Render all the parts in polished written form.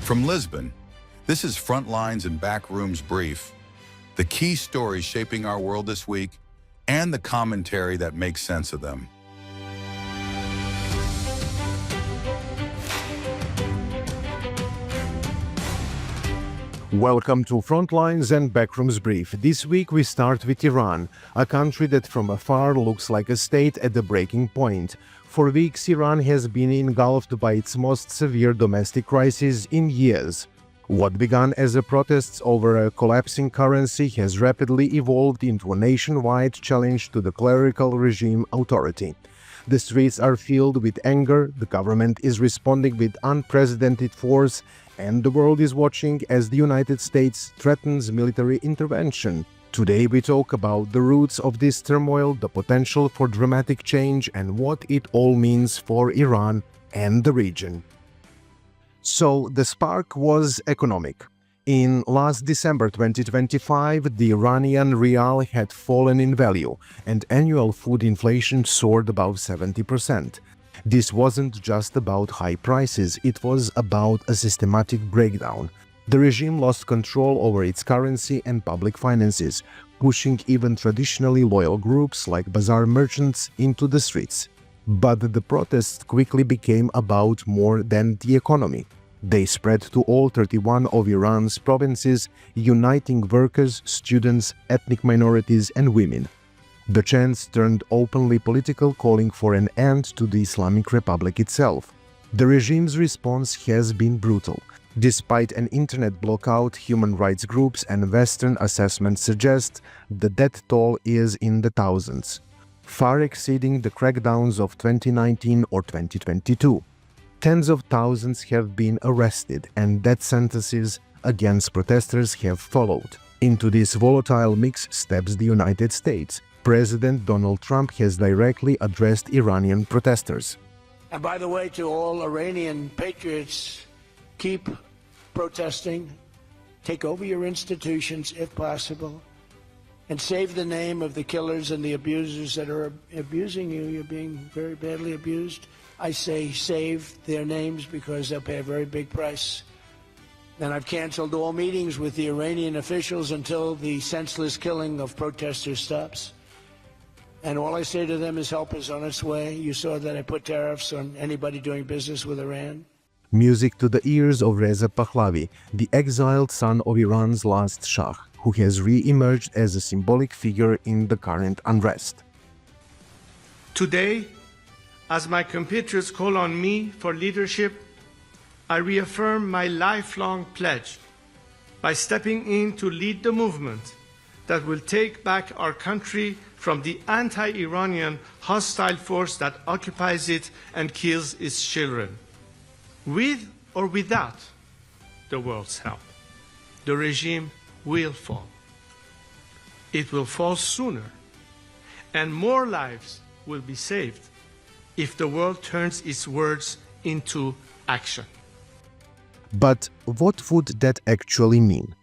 From Lisbon, this is Frontlines and Backrooms Brief, the key stories shaping our world this week and the commentary that makes sense of them. Welcome to Frontlines and Backrooms Brief. This week we start with Iran, a country that from afar looks like a state at the breaking point. For weeks, Iran has been engulfed by its most severe domestic crisis in years. What began as a protest over a collapsing currency has rapidly evolved into a nationwide challenge to the clerical regime authority. The streets are filled with anger, the government is responding with unprecedented force, and the world is watching as the United States threatens military intervention. Today we talk about the roots of this turmoil, the potential for dramatic change, and what it all means for Iran and the region. So the spark was economic. In last December 2025, the Iranian rial had fallen in value, and annual food inflation soared above 70%. This wasn't just about high prices, it was about a systematic breakdown. The regime lost control over its currency and public finances, pushing even traditionally loyal groups like bazaar merchants into the streets. But the protests quickly became about more than the economy. They spread to all 31 of Iran's provinces, uniting workers, students, ethnic minorities, and women. The chants turned openly political, calling for an end to the Islamic Republic itself. The regime's response has been brutal. Despite an internet blockout, human rights groups and Western assessments suggest the death toll is in the thousands, far exceeding the crackdowns of 2019 or 2022. Tens of thousands have been arrested, and death sentences against protesters have followed. Into this volatile mix steps the United States. President Donald Trump has directly addressed Iranian protesters. And by the way, to all Iranian patriots, keep protesting, take over your institutions if possible, and save the name of the killers and the abusers that are abusing you. You're being very badly abused. I say save their names because they'll pay a very big price. And I've canceled all meetings with the Iranian officials until the senseless killing of protesters stops. And all I say to them is help is on its way. You saw that I put tariffs on anybody doing business with Iran. Music to the ears of Reza Pahlavi, the exiled son of Iran's last Shah, who has re-emerged as a symbolic figure in the current unrest. Today, as my compatriots call on me for leadership, I reaffirm my lifelong pledge by stepping in to lead the movement that will take back our country from the anti-Iranian hostile force that occupies it and kills its children. With or without the world's help, the regime will fall. It will fall sooner, and more lives will be saved if the world turns its words into action. But what would that actually mean?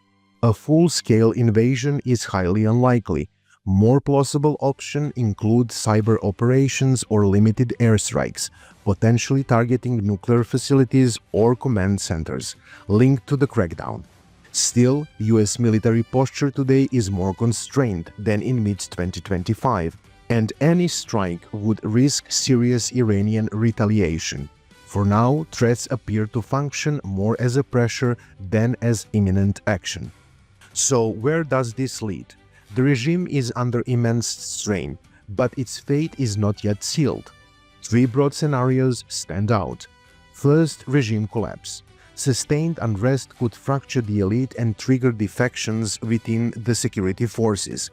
A full-scale invasion is highly unlikely. More plausible options include cyber operations or limited airstrikes, potentially targeting nuclear facilities or command centers linked to the crackdown. Still, US military posture today is more constrained than in mid-2025, and any strike would risk serious Iranian retaliation. For now, threats appear to function more as a pressure than as imminent action. So where does this lead? The regime is under immense strain, but its fate is not yet sealed. Three broad scenarios stand out. First, regime collapse. Sustained unrest could fracture the elite and trigger defections within the security forces.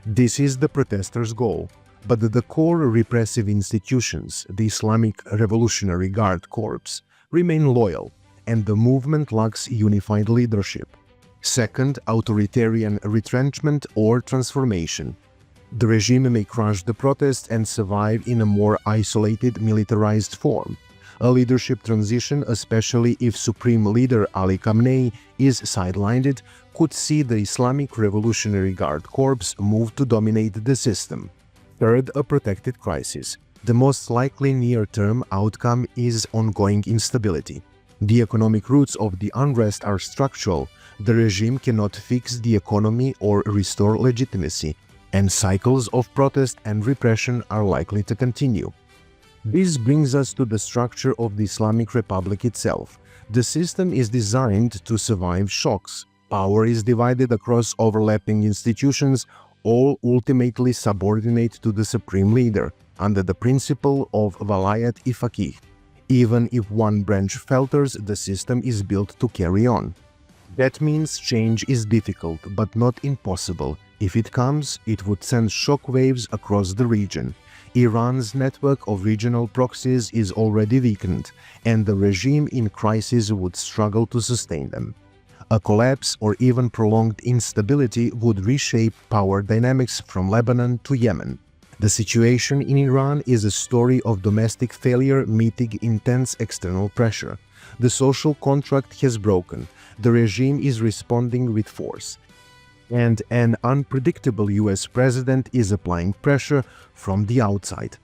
This is the protesters' goal. But the core repressive institutions, the Islamic Revolutionary Guard Corps, remain loyal, and the movement lacks unified leadership. Second, authoritarian retrenchment or transformation. The regime may crush the protest and survive in a more isolated, militarized form. A leadership transition, especially if Supreme Leader Ali Khamenei is sidelined, could see the Islamic Revolutionary Guard Corps move to dominate the system. Third, a protected crisis. The most likely near-term outcome is ongoing instability. The economic roots of the unrest are structural. The regime cannot fix the economy or restore legitimacy, and cycles of protest and repression are likely to continue. This brings us to the structure of the Islamic Republic itself. The system is designed to survive shocks. Power is divided across overlapping institutions, all ultimately subordinate to the supreme leader, under the principle of Walayat-i-Faqih. Even if one branch falters, the system is built to carry on. That means change is difficult, but not impossible. If it comes, it would send shockwaves across the region. Iran's network of regional proxies is already weakened, and the regime in crisis would struggle to sustain them. A collapse or even prolonged instability would reshape power dynamics from Lebanon to Yemen. The situation in Iran is a story of domestic failure meeting intense external pressure. The social contract has broken. The regime is responding with force. And an unpredictable US president is applying pressure from the outside.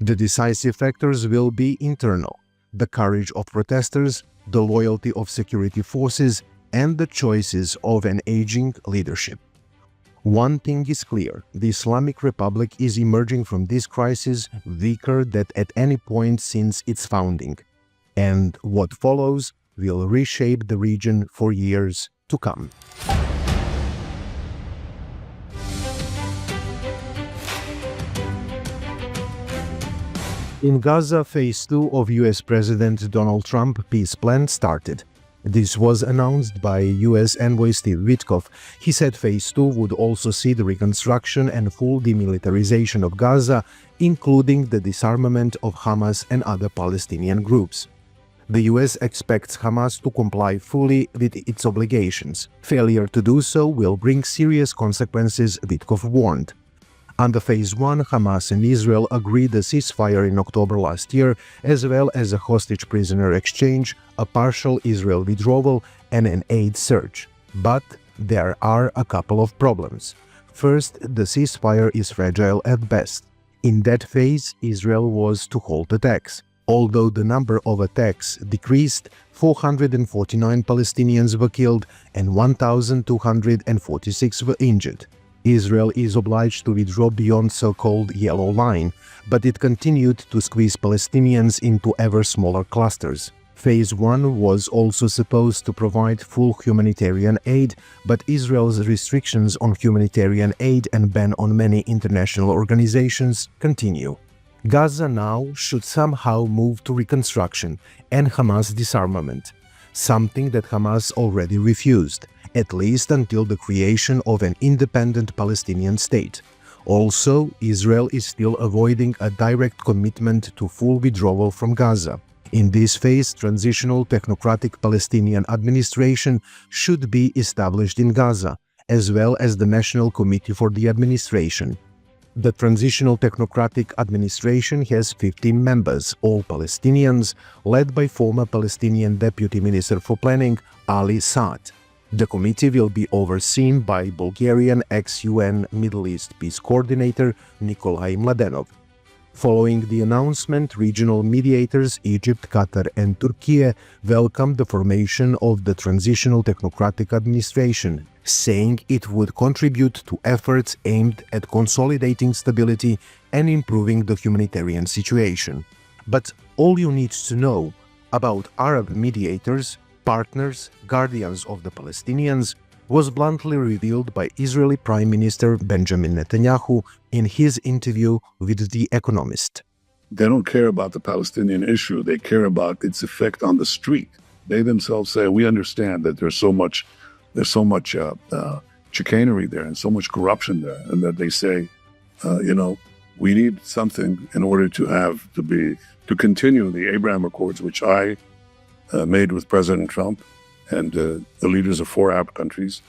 The decisive factors will be internal: the courage of protesters, the loyalty of security forces, and the choices of an aging leadership. One thing is clear: the Islamic Republic is emerging from this crisis weaker than at any point since its founding, and what follows will reshape the region for years to come. In Gaza, Phase 2 of US President Donald Trump's peace plan started. This was announced by US envoy Steve Witkoff. He said Phase 2 would also see the reconstruction and full demilitarization of Gaza, including the disarmament of Hamas and other Palestinian groups. The US expects Hamas to comply fully with its obligations. Failure to do so will bring serious consequences, Witkoff warned. Under Phase 1, Hamas and Israel agreed a ceasefire in October last year, as well as a hostage prisoner exchange, a partial Israel withdrawal, and an aid surge. But there are a couple of problems. First, the ceasefire is fragile at best. In that phase, Israel was to halt attacks. Although the number of attacks decreased, 449 Palestinians were killed and 1,246 were injured. Israel is obliged to withdraw beyond so-called Yellow Line, but it continued to squeeze Palestinians into ever smaller clusters. Phase 1 was also supposed to provide full humanitarian aid, but Israel's restrictions on humanitarian aid and ban on many international organizations continue. Gaza now should somehow move to reconstruction and Hamas disarmament, something that Hamas already refused, at least until the creation of an independent Palestinian state. Also, Israel is still avoiding a direct commitment to full withdrawal from Gaza. In this phase, transitional technocratic Palestinian administration should be established in Gaza, as well as the National Committee for the Administration. The transitional technocratic administration has 15 members, all Palestinians, led by former Palestinian Deputy Minister for Planning Ali Saad. The committee will be overseen by Bulgarian ex-UN Middle East Peace Coordinator Nikolai Mladenov. Following the announcement, regional mediators Egypt, Qatar and Turkey welcomed the formation of the Transitional Technocratic Administration, saying it would contribute to efforts aimed at consolidating stability and improving the humanitarian situation. But all you need to know about Arab mediators, partners, guardians of the Palestinians, was bluntly revealed by Israeli Prime Minister Benjamin Netanyahu in his interview with The Economist. They don't care about the Palestinian issue. They care about its effect on the street. They themselves say, we understand that there's so much chicanery there and so much corruption there, and that they say, we need something in order to continue the Abraham Accords, which I made with President Trump and the leaders of 4 Arab countries.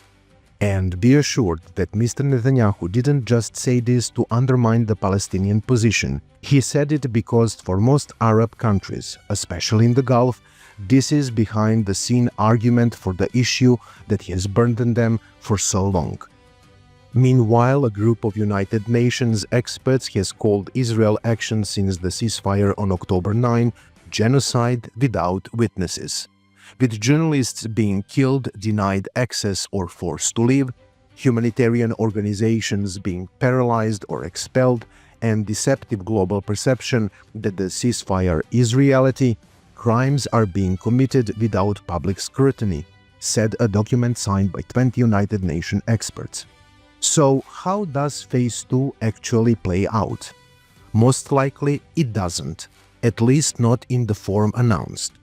And be assured that Mr. Netanyahu didn't just say this to undermine the Palestinian position. He said it because for most Arab countries, especially in the Gulf, this is behind-the-scene argument for the issue that has burdened them for so long. Meanwhile, a group of United Nations experts has called Israel's action since the ceasefire on October 9 genocide without witnesses. with journalists being killed, denied access or forced to leave, humanitarian organizations being paralyzed or expelled, and deceptive global perception that the ceasefire is reality, crimes are being committed without public scrutiny, said a document signed by 20 United Nations experts. So, how does Phase 2 actually play out? Most likely, it doesn't, at least not in the form announced.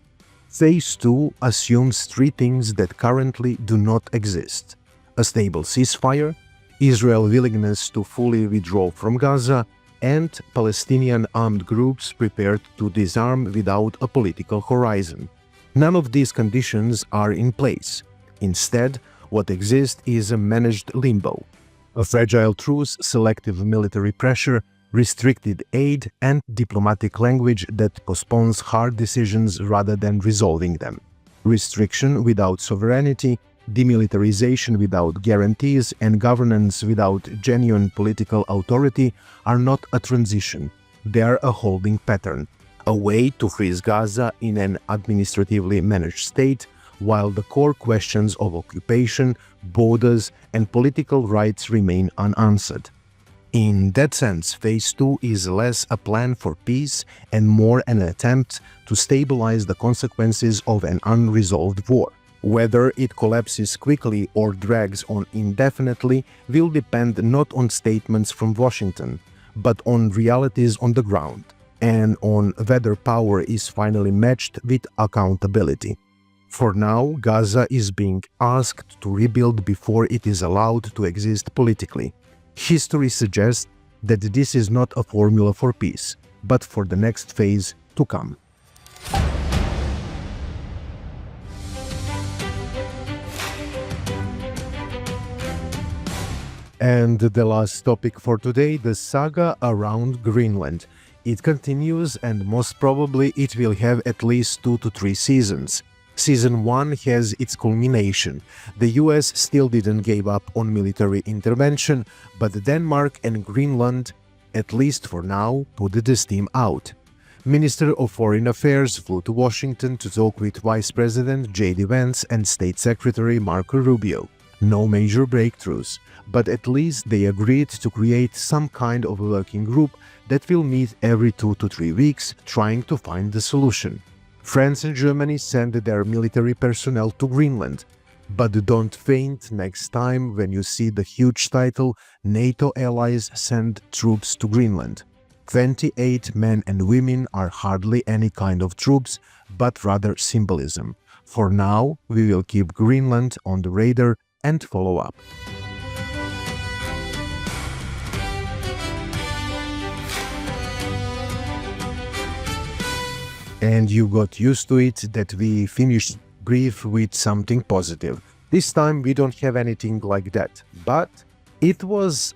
Phase 2 assumes three things that currently do not exist: a stable ceasefire, Israel's willingness to fully withdraw from Gaza, and Palestinian armed groups prepared to disarm without a political horizon. None of these conditions are in place. Instead, what exists is a managed limbo: a fragile truce, selective military pressure, restricted aid, and diplomatic language that postpones hard decisions rather than resolving them. Restriction without sovereignty, demilitarization without guarantees, and governance without genuine political authority are not a transition. They are a holding pattern, a way to freeze Gaza in an administratively managed state, while the core questions of occupation, borders, and political rights remain unanswered. In that sense, Phase 2 is less a plan for peace and more an attempt to stabilize the consequences of an unresolved war. Whether it collapses quickly or drags on indefinitely will depend not on statements from Washington, but on realities on the ground, and on whether power is finally matched with accountability. For now, Gaza is being asked to rebuild before it is allowed to exist politically. History suggests that this is not a formula for peace, but for the next phase to come. And the last topic for today, the saga around Greenland. It continues, and most probably it will have at least 2 to 3 seasons. Season 1 has its culmination. The US still didn't give up on military intervention, but Denmark and Greenland, at least for now, put the steam out. Minister of Foreign Affairs flew to Washington to talk with Vice President J.D. Vance and State Secretary Marco Rubio. No major breakthroughs, but at least they agreed to create some kind of a working group that will meet every 2 to 3 weeks, trying to find the solution. France and Germany send their military personnel to Greenland, but don't faint next time when you see the huge title "NATO allies send troops to Greenland." 28 men and women are hardly any kind of troops, but rather symbolism. For now, we will keep Greenland on the radar and follow up. And you got used to it that we finished brief with something positive. This time we don't have anything like that, but it was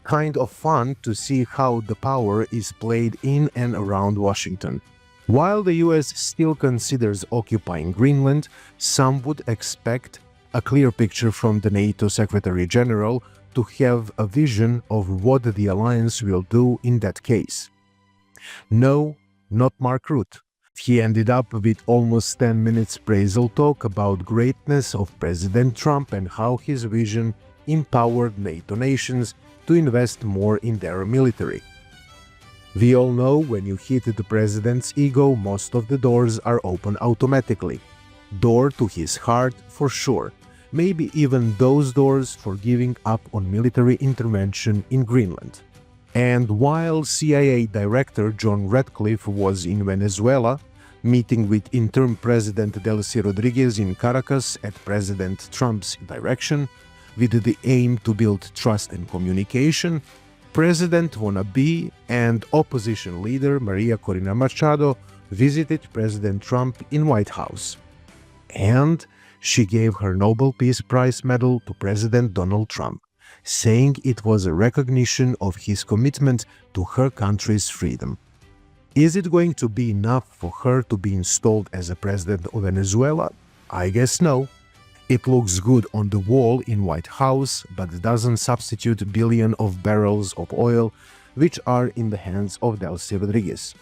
kind of fun to see how the power is played in and around Washington. While the US still considers occupying Greenland, some would expect a clear picture from the NATO Secretary General to have a vision of what the alliance will do in that case. No, not Mark Rutte. He ended up with almost 10 minutes praisal talk about greatness of President Trump and how his vision empowered NATO nations to invest more in their military. We all know when you hit the president's ego, most of the doors are open automatically. Door to his heart for sure. Maybe even those doors for giving up on military intervention in Greenland. And while CIA Director John Ratcliffe was in Venezuela, meeting with interim President Delcy Rodriguez in Caracas at President Trump's direction, with the aim to build trust and communication, President wannabe and opposition leader Maria Corina Machado visited President Trump in White House. And she gave her Nobel Peace Prize medal to President Donald Trump, saying it was a recognition of his commitment to her country's freedom. Is it going to be enough for her to be installed as a president of Venezuela? I guess no. It looks good on the wall in White House, but doesn't substitute billions of barrels of oil which are in the hands of Delcy Rodriguez.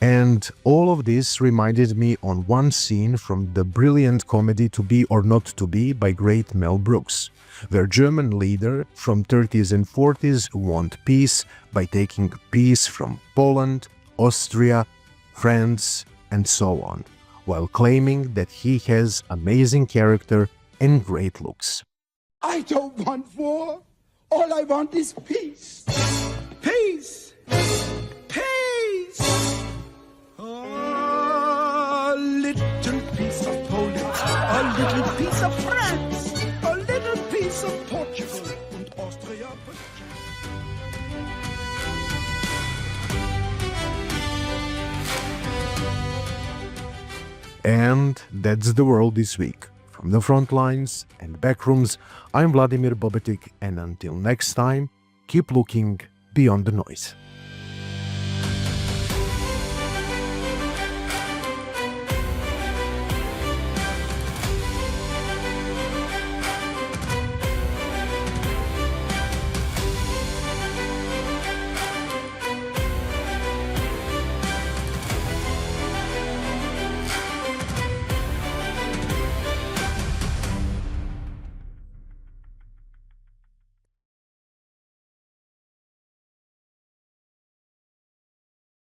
And all of this reminded me on one scene from the brilliant comedy To Be or Not to Be by great Mel Brooks, where German leader from 30s and 40s want peace by taking peace from Poland, Austria, France, and so on, while claiming that he has amazing character and great looks. I don't want war. All I want is peace. Peace. Peace. A little piece of Poland, a little piece of France, a little piece of Portugal and Austria. And that's the world this week. From the front lines and backrooms, I'm Vladimir Bobetic, and until next time, keep looking beyond the noise.